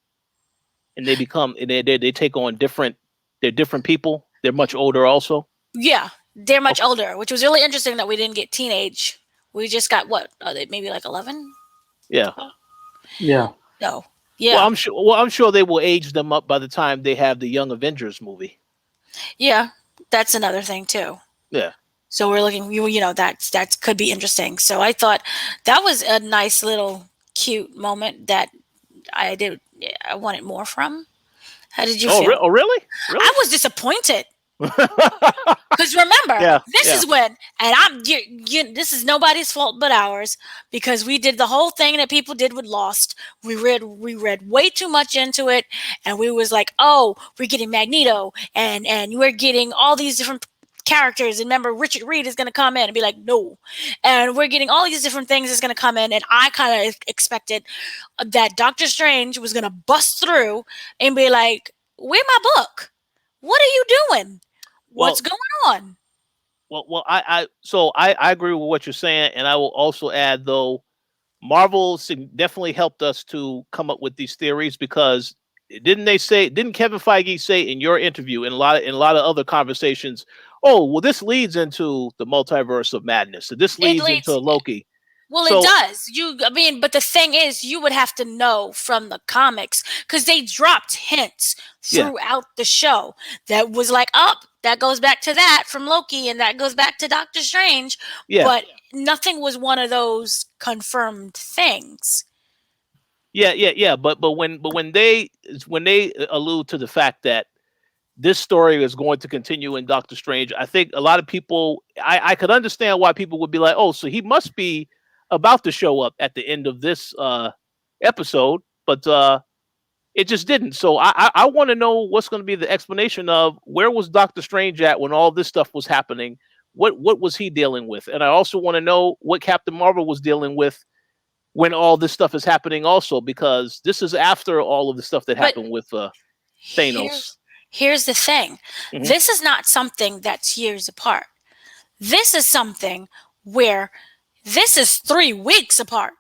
and they take on different they're different people. They're much older also. Yeah, they're much Okay. older, which was really interesting that we didn't get teenage. We just got what? Are they maybe like 11? Yeah. Yeah. No. Well, Yeah. I'm sure they will age them up by the time they have the Young Avengers movie. Yeah. That's another thing too. Yeah. So we're looking, that could be interesting. So I thought that was a nice little cute moment that I wanted more from. How did you feel? Oh, really? Really? I was disappointed. Because remember, Yeah. this Yeah. is when, and this is nobody's fault but ours, because we did the whole thing that people did with Lost. We read way too much into it, and we was like, oh, we're getting Magneto, and we're getting all these different characters. And remember, Richard Reed is going to come in and be like, no, and we're getting all these different things that's going to come in, and I kind of expected that Doctor Strange was going to bust through and be like, where my book? What are you doing? Well, What's going on? I agree with what you're saying, and I will also add though, Marvel definitely helped us to come up with these theories because didn't Kevin Feige say in your interview in a lot of other conversations, oh well, this leads into the multiverse of madness, so this It leads into leads. Loki. Well, it So does. But the thing is, you would have to know from the comics because they dropped hints yeah, throughout the show that was like, oh, that goes back to that from Loki, and that goes back to Doctor Strange. yeah, But nothing was one of those confirmed things. yeah. But when they allude to the fact that this story is going to continue in Doctor Strange, I think a lot of people, I could understand why people would be like, oh, so he must be about to show up at the end of this episode, but it just didn't. So I want to know what's going to be the explanation of where was Doctor Strange at when all this stuff was happening. What was he dealing with? And I also want to know what Captain Marvel was dealing with when all this stuff is happening also, because this is after all of the stuff that But happened with here's Thanos. Here's the thing. Mhm. This is not something that's years apart. This is something where this is 3 weeks apart.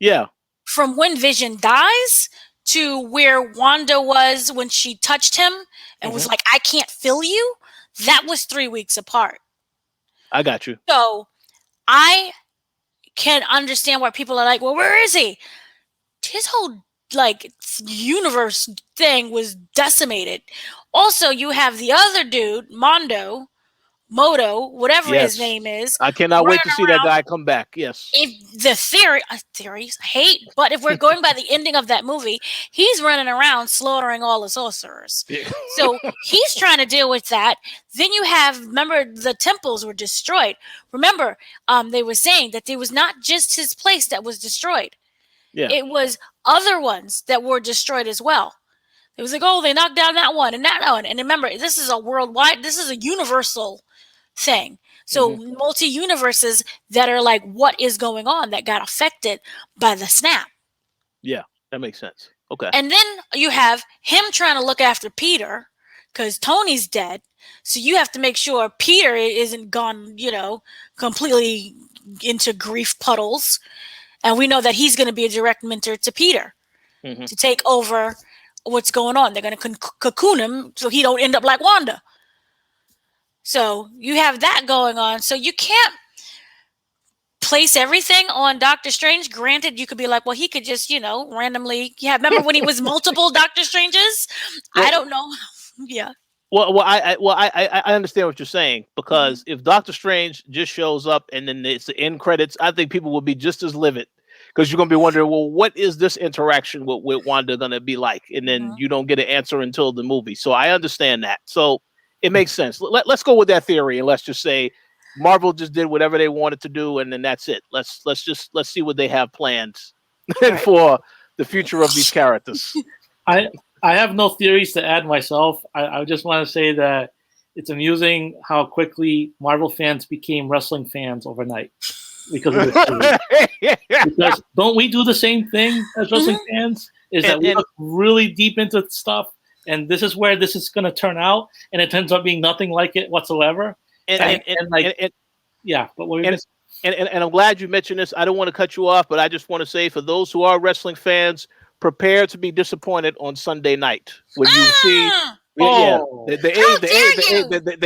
Yeah. From when Vision dies to where Wanda was when she touched him and was like, I can't feel you. That was 3 weeks apart. I got you. So I can understand why people are like, well, where is he? His whole like universe thing was decimated. Also, you have the other dude, Moto, whatever his Yes. name is. I cannot wait to see that around. guy come back. Yes. If the theories, hate, but if we're going by the ending of that movie, he's running around slaughtering all the sorcerers. Yeah. So he's trying to deal with that. Then you have, remember, the temples were destroyed. Remember, they were saying that it was not just his place that was destroyed. Yeah. It was other ones that were destroyed as well. It was like, oh, they knocked down that one and that one. And remember, this is a worldwide, this is a universal thing. So multi-universes that are like, what is going on that got affected by the snap. Yeah, that makes sense. Okay. And then you have him trying to look after Peter because Tony's dead. So you have to make sure Peter isn't gone, completely into grief puddles. And we know that he's going to be a direct mentor to Peter to take over what's going on. They're going to cocoon him so he don't end up like Wanda. So you have that going on. So you can't place everything on Doctor Strange. Granted, you could be like, well, he could just, randomly. Yeah, remember when he was multiple Doctor Stranges? Well, I don't know. Yeah. Well, I understand what you're saying, because if Doctor Strange just shows up and then it's the end credits, I think people will be just as livid, because you're going to be wondering, well, what is this interaction with Wanda going to be like? And then you don't get an answer until the movie. So I understand that. So it makes sense. Let's go with that theory, and let's just say Marvel just did whatever they wanted to do, and then that's it. Let's see what they have planned for the future of these characters. I have no theories to add myself. I just want to say that it's amusing how quickly Marvel fans became wrestling fans overnight because of this. Because don't we do the same thing as wrestling fans? That we look really deep into stuff, and this is where this is going to turn out, and it turns out being nothing like it whatsoever. And I'm glad you mentioned this. I don't want to cut you off, but I just want to say, for those who are wrestling fans, prepare to be disappointed on Sunday night when you see the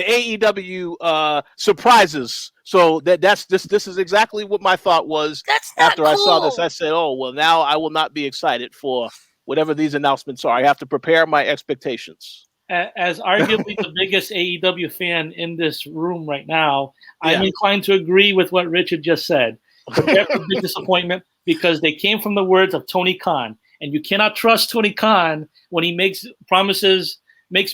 AEW surprises. So this is exactly what my thought was after I saw this. I said, oh, well, now I will not be excited for whatever these announcements are. I have to prepare my expectations. As arguably the biggest AEW fan in this room right now, I'm inclined to agree with what Richard just said. Prepare for big disappointment, because they came from the words of Tony Khan. And you cannot trust Tony Khan when he makes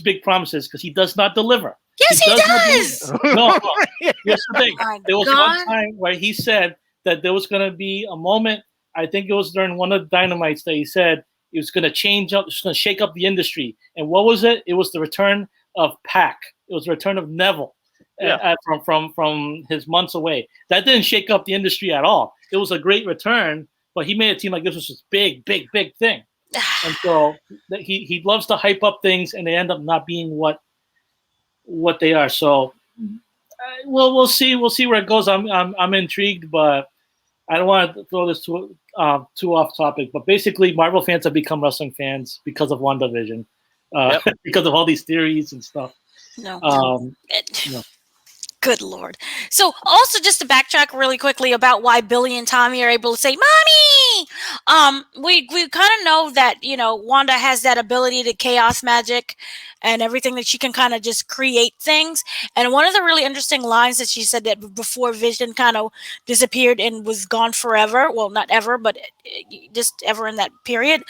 big promises, because he does not deliver. Yes, he does. No. Here's the thing. There was one time where he said that there was going to be a moment, I think it was during one of the Dynamites, that he said it was going to change up, it's going to shake up the industry. And what was it? It was the return of Pac. It was the return of Neville from his months away. That didn't shake up the industry at all. It was a great return, but he made it seem like this was this big thing. And so he loves to hype up things, and they end up not being what they are. So we'll see where it goes. I'm intrigued, but I don't want to throw this too off topic. But basically, Marvel fans have become wrestling fans because of WandaVision, because of all these theories and stuff. No. Good Lord. So also, just to backtrack really quickly about why Billy and Tommy are able to say, Mommy! We kind of know that, Wanda has that ability to chaos magic and everything, that she can kind of just create things. And one of the really interesting lines that she said, that before Vision kind of disappeared and was gone forever, well, not ever, but just ever in that period,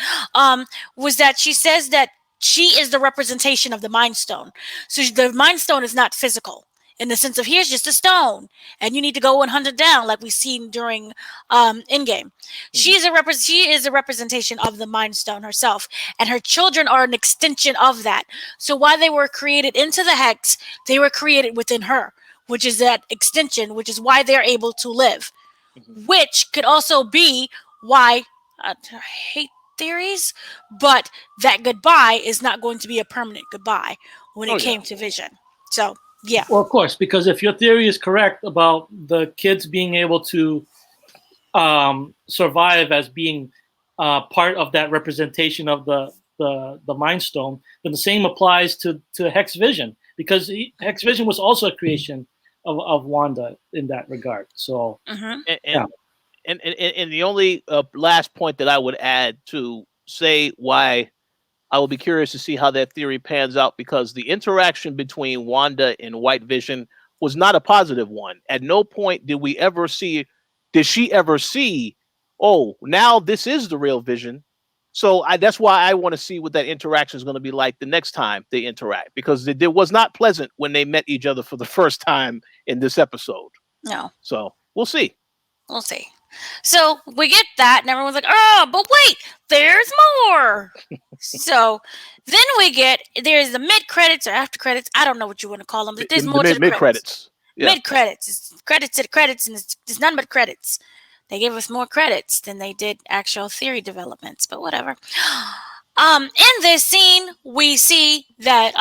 was that she says that she is the representation of the Mind Stone. So the Mind Stone is not physical, in the sense of, here's just a stone and you need to go and hunt it down, like we've seen during Endgame. She is a representation of the Mind Stone herself, and her children are an extension of that. So while they were created into the Hex, they were created within her, which is that extension, which is why they're able to live, which could also be why, I hate theories, but that goodbye is not going to be a permanent goodbye when it came to Vision. So, yeah. Well, of course, because if your theory is correct about the kids being able to survive as being part of that representation of the Mind Stone, then the same applies to Hex Vision, because Hex Vision was also a creation of Wanda in that regard. So, and the only last point that I would add to say why I will be curious to see how that theory pans out, because the interaction between Wanda and White Vision was not a positive one. At no point did she ever see, oh, now this is the real Vision. So that's why I want to see what that interaction is going to be like the next time they interact, because it was not pleasant when they met each other for the first time in this episode. No. So we'll see. We'll see. So we get that, and everyone's like, oh, but wait, there's more. So then there's the mid-credits or after-credits. I don't know what you want to call them. But there's more to the mid-credits. Yeah. Mid-credits. It's credits to the credits, and it's none but credits. They gave us more credits than they did actual theory developments, but whatever. In this scene, we see that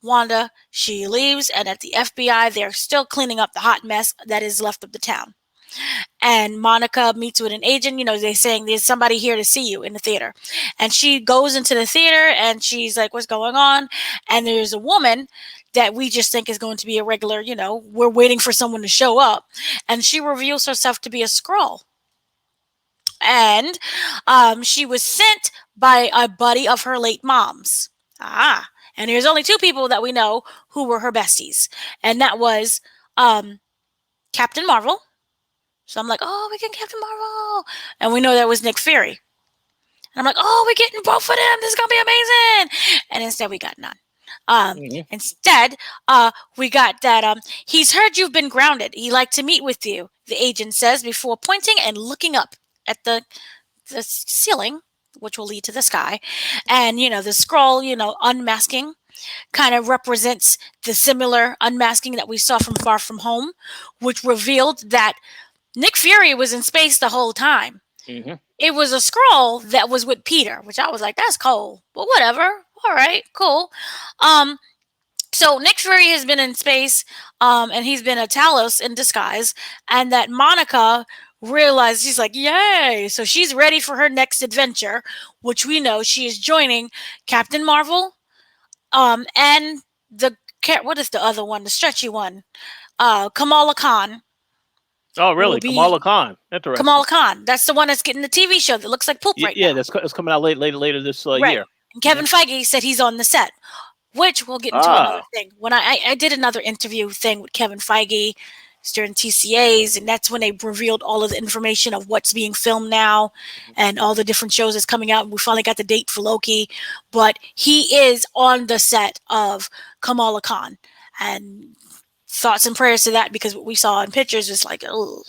Wanda, she leaves, and at the FBI, they're still cleaning up the hot mess that is left of the town. And Monica meets with an agent. They're saying there's somebody here to see you in the theater. And she goes into the theater and she's like, what's going on? And there's a woman that we just think is going to be a regular, we're waiting for someone to show up. And she reveals herself to be a Skrull. And she was sent by a buddy of her late mom's. And there's only two people that we know who were her besties. And that was Captain Marvel. So I'm like, oh, we get Captain Marvel. And we know that was Nick Fury. And I'm like, oh, we're getting both of them. This is going to be amazing. And instead, we got none. Instead, we got that he's heard you've been grounded. He'd like to meet with you, the agent says, before pointing and looking up at the ceiling, which will lead to the sky. And, the Skrull, unmasking kind of represents the similar unmasking that we saw from Far From Home, which revealed that Nick Fury was in space the whole time. Mm-hmm. It was a Skrull that was with Peter, which I was like, that's cold. But whatever. All right, cool. So Nick Fury has been in space, and he's been a Talos in disguise, and that Monica realized, she's like, yay. So she's ready for her next adventure, which we know she is joining Captain Marvel, and what is the other one? The stretchy one. Kamala Khan. Oh, really? Kamala Khan. Interesting. Kamala Khan. That's the one that's getting the TV show that looks like poop right now. Yeah, that's coming out later this year. And Kevin Feige said he's on the set, which we'll get into another thing. When I did another interview thing with Kevin Feige during TCAs, and that's when they revealed all of the information of what's being filmed now and all the different shows that's coming out. And we finally got the date for Loki. But he is on the set of Kamala Khan. And thoughts and prayers to that, because what we saw in pictures is like, oh.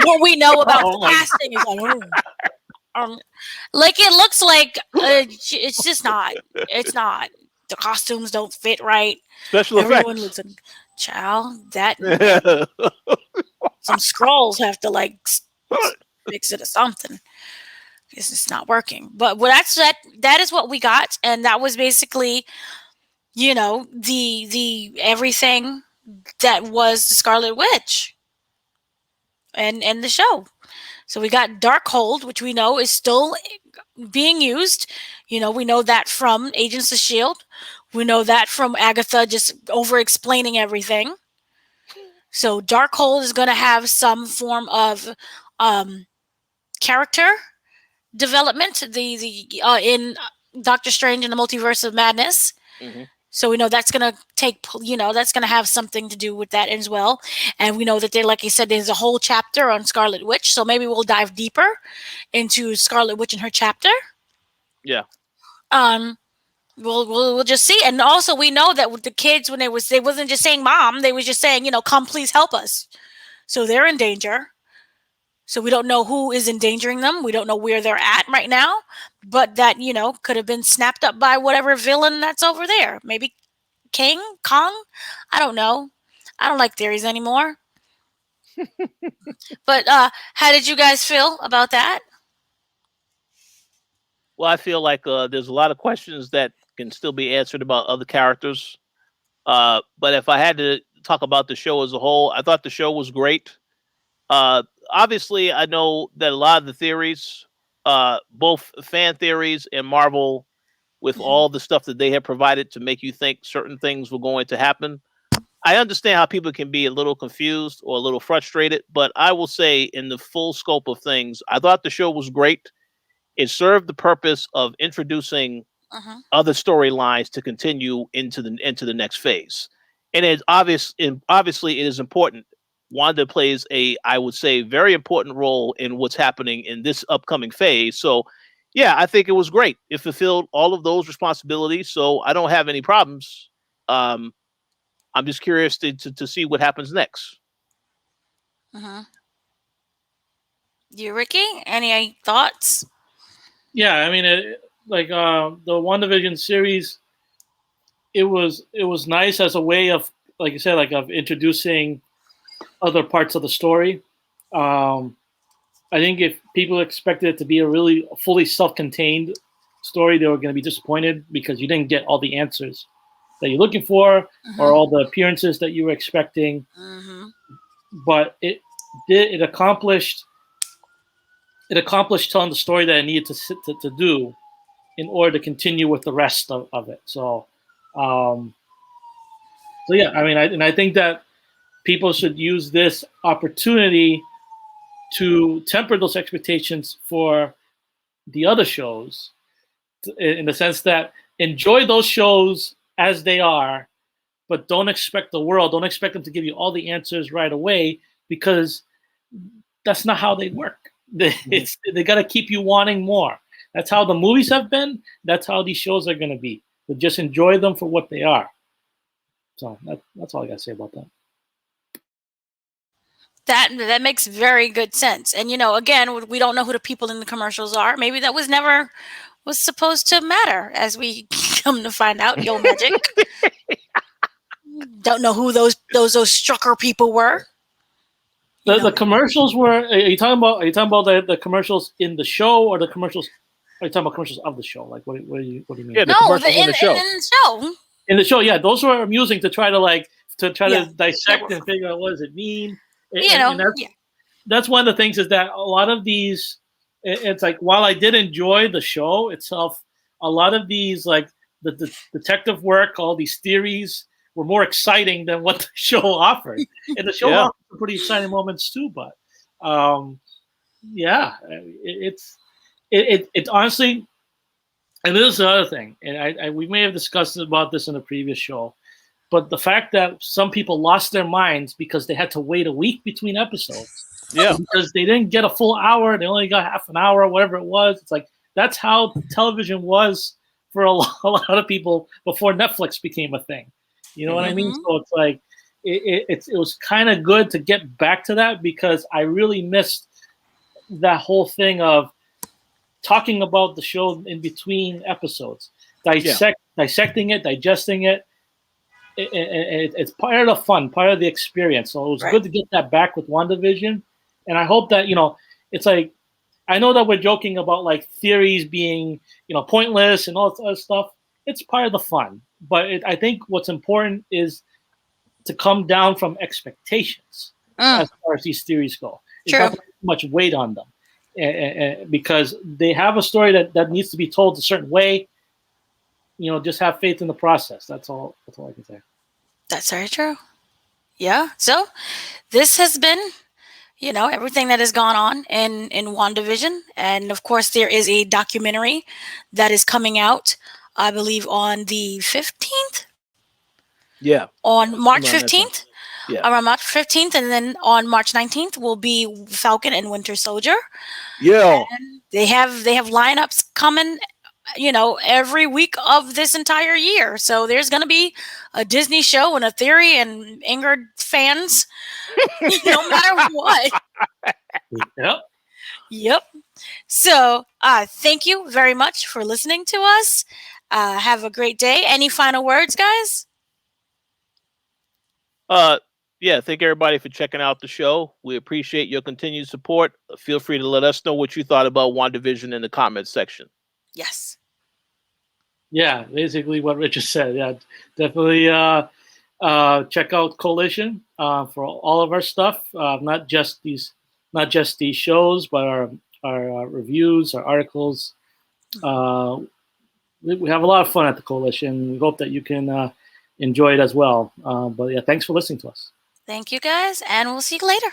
What we know about the casting is like, oh. Like it looks like it's just not. It's not. The costumes don't fit right. Special Everyone effects. looks like, child, that some Skrulls have to like fix it or something. It's just not working. But that is what we got, and that was basically, the everything that was the Scarlet Witch and the show. So we got Darkhold, which we know is still being used. We know that from Agents of S.H.I.E.L.D. We know that from Agatha just over-explaining everything. So Darkhold is going to have some form of character development in Doctor Strange and the Multiverse of Madness. Mm-hmm. So we know that's going to that's going to have something to do with that as well. And we know that like I said, there's a whole chapter on Scarlet Witch. So maybe we'll dive deeper into Scarlet Witch and her chapter. Yeah. We'll just see. And also we know that with the kids, when they wasn't just saying mom, they was just saying, come please help us. So they're in danger. So we don't know who is endangering them. We don't know where they're at right now, but that, could have been snapped up by whatever villain that's over there. Maybe Kong? I don't know. I don't like theories anymore. But how did you guys feel about that? Well, I feel like there's a lot of questions that can still be answered about other characters. But if I had to talk about the show as a whole, I thought the show was great. Uh, Obviously, I know that a lot of the theories, both fan theories and Marvel, with Mhm. all the stuff that they have provided to make you think certain things were going to happen, I understand how people can be a little confused or a little frustrated. But I will say, in the full scope of things, I thought the show was great. It served the purpose of introducing Mhm. other storylines to continue into the next phase. And obviously it is important. Wanda plays a, I would say, very important role in what's happening in this upcoming phase. So yeah, I think it was great. It fulfilled all of those responsibilities. So I don't have any problems. Um, I'm just curious to see what happens next. Mhm. You, Ricky? Any thoughts? Yeah, I mean, the WandaVision series, it was nice as a way of, like you said, like of introducing other parts of the story. Um, I think if people expected it to be a really fully self-contained story, they were going to be disappointed because you didn't get all the answers that you're looking for or Mhm. all the appearances that you were expecting. Mhm. But it accomplished telling the story that it needed to do in order to continue with the rest of it. Um, so yeah, I mean, I think that people should use this opportunity to temper those expectations for the other shows, in the sense that enjoy those shows as they are, but don't expect the world. Don't expect them to give you all the answers right away, because that's not how they work. Mhm. They got to keep you wanting more. That's how the movies have been. That's how these shows are going to be. But just enjoy them for what they are. So that's all I got to say about that. That makes very good sense. And again, we don't know who the people in the commercials are. Maybe that was supposed to matter, as we come to find out. Yo, Magic. Don't know who those Strucker people were. You The know. commercials were. Are you talking about the commercials in the show, or the commercials? Are you talking about commercials of the show? Like what do you mean? Yeah, the No, commercials in the show. in the show. In the show, yeah, those were amusing to try to Yeah, they dissect were. and figure out what does it mean. You And know. that's Yeah. that's one of the things, is that a lot of these, it's like, while I did enjoy the show itself, a lot of these, like the detective work, all these theories were more exciting than what the show offered. And the show Yeah. offered some pretty exciting moments too, but um, yeah, it's honestly, and this is the other thing, and we may have discussed about this in a previous show, but the fact that some people lost their minds because they had to wait a week between episodes, Yeah. because they didn't get a full hour, they only got half an hour, whatever it was. It's like, that's how television was for a lot of people before Netflix became a thing. You know what I Hmm. mean? Hmm. So it's like, it was kind of good to get back to that, because I really missed that whole thing of talking about the show in between episodes, Yeah. dissecting it, digesting it. It's part of the fun, part of the experience. So it was Right. good to get that back with WandaVision, and I hope that it's like, I know that we're joking about like theories being pointless and all this other stuff. It's part of the fun, but I think what's important is to come down from expectations Mm, as far as these theories go. It's not true. too much weight on them, because they have a story that needs to be told a certain way. Just have faith in the process. That's all. That's all I can say. That's very true. Yeah. So this has been, everything that has gone on in WandaVision, and of course there is a documentary that is coming out, I believe, on the 15th, Yeah. on March Around that time. 15th, Yeah. around March 15th, and then on March 19th will be Falcon and Winter Soldier. Yeah. They have lineups coming, every week of this entire year. So there's going to be a Disney show and a theory and Ingrid fans, no matter what. Yep. Yep. So, thank you very much for listening to us. Have a great day. Any final words, guys? Uh, yeah, thank everybody for checking out the show. We appreciate your continued support. Feel free to let us know what you thought about WandaVision in the comments section. Yes. Yeah, basically what Richard said. Yeah, definitely check out Coalition for all of our stuff. Not just these shows, but our reviews, our articles. We have a lot of fun at the Coalition. We hope that you can enjoy it as well. But yeah, thanks for listening to us. Thank you guys, and we'll see you later.